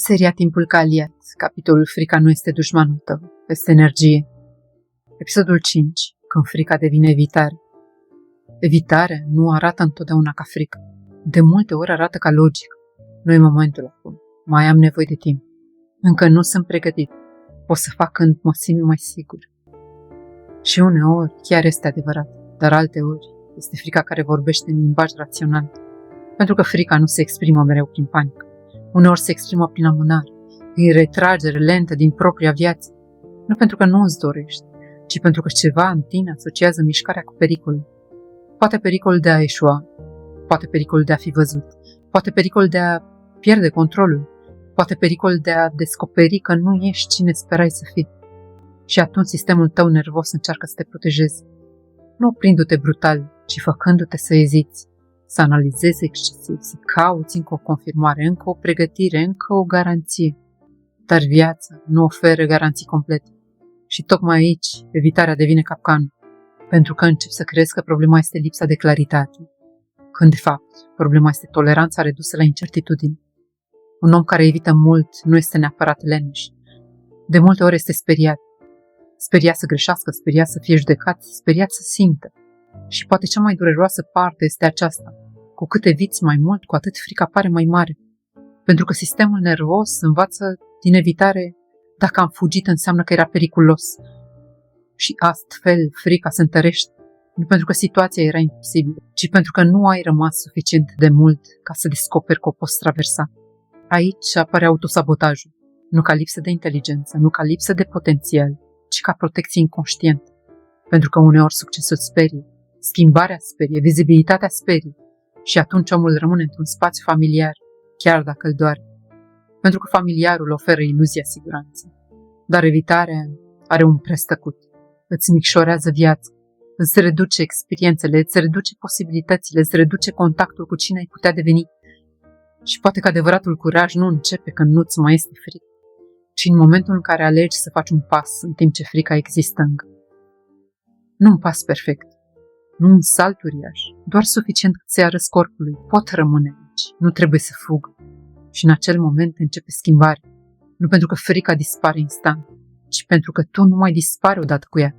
Seria Timpul ca aliat, capitolul Frica nu este dușmanul tău, este energie. Episodul 5. Când frica devine evitare. Evitarea nu arată întotdeauna ca frică. De multe ori arată ca logică. Nu e momentul acum. Mai am nevoie de timp. Încă nu sunt pregătit. O să fac când mă simt mai sigur. Și uneori chiar este adevărat, dar alteori este frica care vorbește în limbaj rațional. Pentru că frica nu se exprimă mereu prin panică. Uneori se exprimă prin amânare, prin retragere lentă din propria viață. Nu pentru că nu îți dorești, ci pentru că ceva în tine asociază mișcarea cu pericolul. Poate pericolul de a eșua, poate pericolul de a fi văzut, poate pericolul de a pierde controlul, poate pericolul de a descoperi că nu ești cine sperai să fii. Și atunci sistemul tău nervos încearcă să te protejeze. Nu oprindu-te brutal, ci făcându-te să eziți, să analizezi excesiv, să cauți încă o confirmare, încă o pregătire, încă o garanție. Dar viața nu oferă garanții complete. Și tocmai aici evitarea devine capcană, pentru că începi să crezi că problema este lipsa de claritate, când de fapt problema este toleranța redusă la incertitudine. Un om care evită mult nu este neapărat leneș. De multe ori este speriat. Speriat să greșească, speriat să fie judecat, speriat să simtă. Și poate cea mai dureroasă parte este aceasta. Cu cât eviți mai mult, cu atât frica pare mai mare. Pentru că sistemul nervos învață din evitare: dacă am fugit înseamnă că era periculos. Și astfel frica se întărește. Nu pentru că situația era imposibilă, ci pentru că nu ai rămas suficient de mult ca să descoperi că o poți traversa. Aici apare autosabotajul. Nu ca lipsă de inteligență, nu ca lipsă de potențial, ci ca protecție inconștientă. Pentru că uneori succesul sperie, schimbarea sperie, vizibilitatea sperie și atunci omul rămâne într-un spațiu familiar, chiar dacă îl doare. Pentru că familiarul oferă iluzia siguranței. Dar evitarea are un preț tăcut. Îți micșorează viața, îți reduce experiențele, îți reduce posibilitățile, îți reduce contactul cu cine ai putea deveni. Și poate că adevăratul curaj nu începe când nu-ți mai este frică, ci în momentul în care alegi să faci un pas în timp ce frica există încă. Nu un pas perfect, nu un salt uriaș, doar suficient cât să-i arăți corpului: pot rămâne aici, nu trebuie să fug. Și în acel moment începe schimbarea, nu pentru că frica dispare instant, ci pentru că tu nu mai dispari odată cu ea.